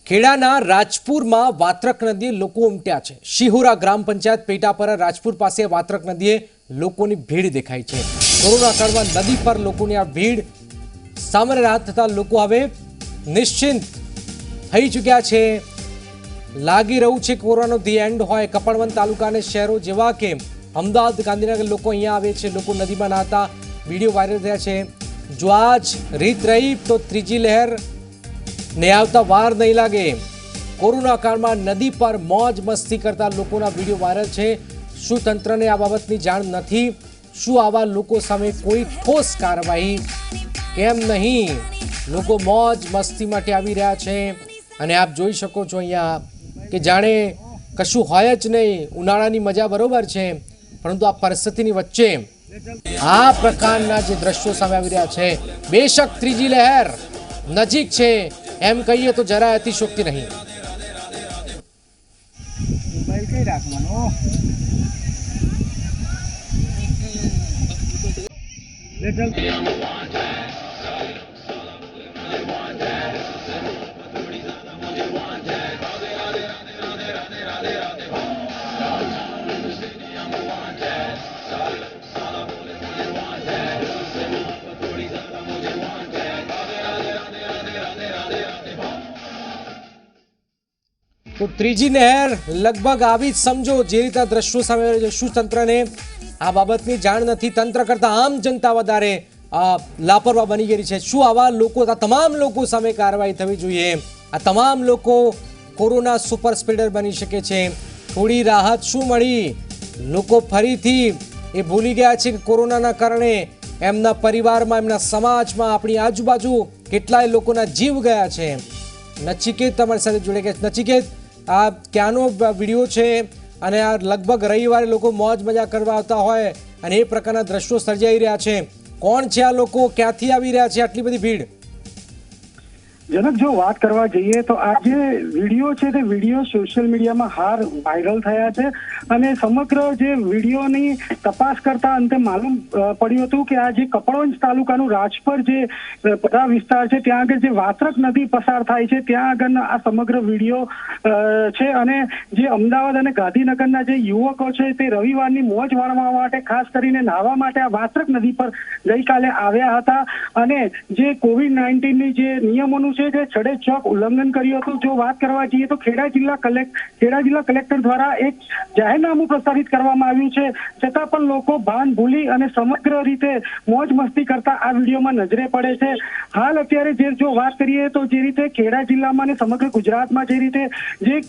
ખેડાના રાજપુરમાં વાત્રક નદીએ લોકો ઉમટ્યા છે। શિહોરા ગ્રામ પંચાયત પેટાપરા રાજપુર પાસે વાત્રક નદીએ લોકોની ભીડ દેખાઈ છે। કોરોના કાળમાં નદી પર લોકોની આ ભીડ સામાન્ય રાત થતા લોકો હવે નિશ્ચિંત થઈ ચૂક્યા છે। લાગી રહ્યું છે કોરોનાનો ધી એન્ડ હોય। કપડવંત તાલુકાને શહેરો જેવા કે અમદાવાદ, ગાંધીનગર લોકો અહીંયા આવે છે, લોકો નદીમાં નહાતા વિડીયો વાયરલ થયા છે। જો આજ રીત રહી તો ત્રીજી લહેર ને આવતા વાર નહીં લાગે। કોરોના કાળમાં નદી પર મોજ મસ્તી કરતા લોકોના વિડીયો વાયરલ છે। શું તંત્રને આ બાબતની જાણ નથી? શું આવા લોકો સામે કોઈ ઠોસ કાર્યવાહી કેમ નહીં? લોકો મોજ મસ્તી માટે આવી રહ્યા છે અને આપ જોઈ શકો છો અહીંયા કે જાણે કશું હોય જ નહીં। ઉનાળાની મજા બરોબર છે, પરંતુ આ પરિસ્થિતિની વચ્ચે આ પ્રકારના જે દ્રશ્યો સામે આવી રહ્યા છે, બેશક ત્રીજી લહેર નજીક છે એમ કહીએ તો જરા અતિશોક્તિ નહીં। तो ત્રીજી લહેર લગભગ આવી જ સમજો જે રીતે દ્રશ્યો સામે આવે છે। શું તંત્રને આ બાબતની જાણ નથી? તંત્ર કરતા આમ જનતા વધારે લાપરવાહ બની ગઈ છે। શું આવા લોકો, આ તમામ લોકો સામે કાર્યવાહી થવી જોઈએ? આ તમામ લોકો કોરોના સુપર સ્પ્રેડર બની શકે છે। થોડી રાહત શું મળી? લોકો ફરીથી એ ભૂલી ગયા છે કે કોરોનાના કારણે એમના પરિવારમાં, એમના સમાજમાં, આપણી આજુબાજુ કેટલાય લોકોના જીવ ગયા છે। નચિકેત તમારી સાથે જોડે ગયા। નચિકેત, આ ક્યાંનો વિડીયો છે અને આ લગભગ રવિવારે લોકો મોજ મજા કરવા આવતા હોય અને એ પ્રકારના દ્રશ્યો સર્જાઈ રહ્યા છે। કોણ છે આ લોકો? ક્યાંથી આવી રહ્યા છે આટલી બધી ભીડ? જનક, જો વાત કરવા જઈએ તો આ જે વિડીયો છે તે વિડીયો સોશિયલ મીડિયામાં હાર વાયરલ થયા છે અને સમગ્ર જે વિડીયોની તપાસ કરતા અંતે માલુમ પડ્યું હતું કે આ જે કપડવંજ તાલુકાનું રાજપર જે બધા વિસ્તાર છે ત્યાં આગળ જે વાત્રક નદી પસાર થાય છે ત્યાં આગળના આ સમગ્ર વિડીયો છે। અને જે અમદાવાદ અને ગાંધીનગરના જે યુવકો છે તે રવિવારની મોજ માણવા માટે, ખાસ કરીને નાહવા માટે આ વાત્રક નદી પર ગઈકાલે આવ્યા હતા અને જે COVID-19ની જે નિયમોનું જે છડે ચોક ઉલ્લંઘન કર્યું હતું। જો વાત કરવા જઈએ તો ખેડા જિલ્લા કલેક્ટર દ્વારા એક જાહેરનામું પ્રસારિત કરવામાં આવ્યું છે, છતાં પણ લોકો ભાન ભૂલી અને સમગ્ર રીતે મોજ મસ્તી કરતા આ વિડીયોમાં નજરે પડે છે। હાલ અત્યારે જો વાત કરીએ તો જે રીતે ખેડા જિલ્લામાં અને સમગ્ર ગુજરાતમાં જે રીતે જે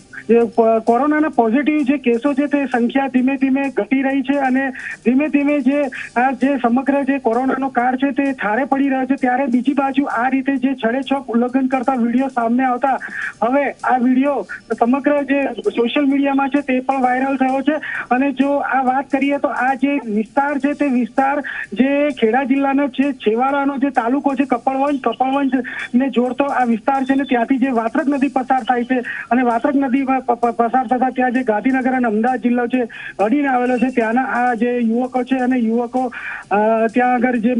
કોરોનાના પોઝિટિવ જે કેસો છે તે સંખ્યા ધીમે ધીમે ઘટી રહી છે અને ધીમે ધીમે જે આ જે સમગ્ર જે કોરોનાનો કાળ છે તે ઠારે પડી રહ્યો છે, ત્યારે બીજી બાજુ આ રીતે જે છડે ચોક ઉલ્લંઘન કરતા વિડીયો સામે આવતા હવે આ વિડીયો સમગ્ર જે સોશિયલ મીડિયામાં છે તે પણ વાયરલ થયો છે। અને જો આ વાત કરીએ તો આ જે વિસ્તાર છે તે વિસ્તાર જે ખેડા જિલ્લાનો છે છેવાડાનો જે તાલુકો છે કપડવંજ ને જોડતો આ વિસ્તાર છે ને ત્યાંથી જે વાત્રક નદી પસાર થાય છે અને વાત્રક નદી પસાર થતા ત્યાં જે ગાંધીનગર અને અમદાવાદ જિલ્લો છે અડીને આવેલો છે, ત્યાંના આ જે યુવકો છે અને યુવકો ત્યાં આગળ જે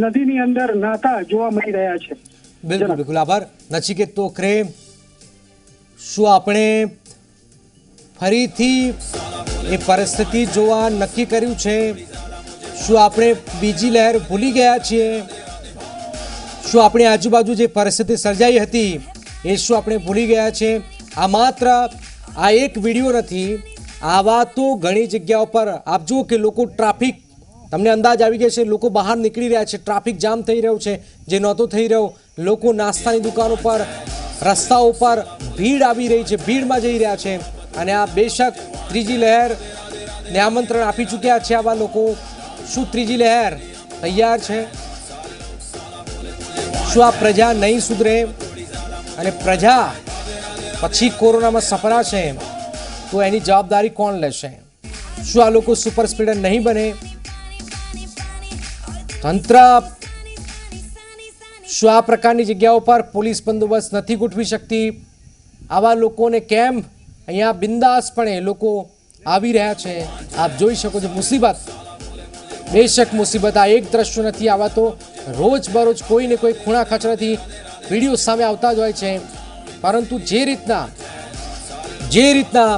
નદીની અંદર નાતા જોવા મળી રહ્યા છે। બિલકુલ બિલકુલ, આભાર નચિકેત તોખરે। શું આપણે ફરીથી એ પરિસ્થિતિ જોવા નક્કી કર્યું છે? શું આપણે બીજી લહેર ભૂલી ગયા છીએ? શું આપણી આજુબાજુ જે પરિસ્થિતિ સર્જાઈ હતી એ શું આપણે ભૂલી ગયા છે? આ માત્ર આ એક વિડીયો નથી, આવા તો ઘણી જગ્યાઓ પર આપ જુઓ કે લોકો ટ્રાફિક, તમને અંદાજ આવી ગયા છે, લોકો બહાર નીકળી રહ્યા છે, ટ્રાફિક જામ થઈ રહ્યો છે જે નહોતો થઈ રહ્યો। લોકો નાસ્તાની દુકાનો પર, રસ્તાઓ પર ભીડ આવી રહી છે, ભીડમાં જઈ રહ્યા છે અને આ બેશક ત્રીજી લહેરને આમંત્રણ આપી ચૂક્યા છે આવા લોકો। શું ત્રીજી લહેર તૈયાર છે? શું આ પ્રજા નહીં સુધરે અને પ્રજા પછી કોરોનામાં સફરાશે તો એની જવાબદારી કોણ લેશે? શું આ લોકો સુપર સ્પ્રેડર નહીં બને? તંત્ર શું આ પ્રકારની જગ્યાઓ પર પોલીસ બંદોબસ્ત નથી ગોઠવી શકતી? આવા લોકોને કેમ અહીંયા બિંદાસપણે લોકો આવી રહ્યા છે? આપ જોઈ શકો છો મુસીબત, બેશક મુસીબત આ એક દ્રશ્યો નથી, આવા તો રોજ બરોજ કોઈ ને કોઈ ખૂણા ખાચરાથી વિડીયો સામે આવતા જ હોય છે। પરંતુ જે રીતના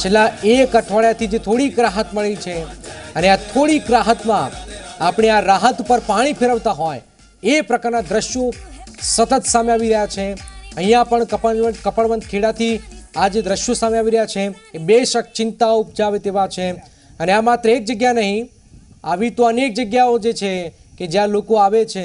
છેલ્લા એક અઠવાડિયાથી જે થોડીક રાહત મળી છે અને આ થોડીક રાહતમાં આપણે આ રાહત પર પાણી ફેરવતા હોય એ પ્રકારના દ્રશ્યો સતત સામે આવી રહ્યા છે. અહીંયા પણ કપડવંત ખેડાથી આ જે દ્રશ્યો સામે આવી રહ્યા છે એ બેશક ચિંતા ઉપજાવે તેવા છે. અને આ માત્ર એક જગ્યા નહીં, આવી તો અનેક જગ્યાઓ જે છે કે જ્યાં લોકો આવે છે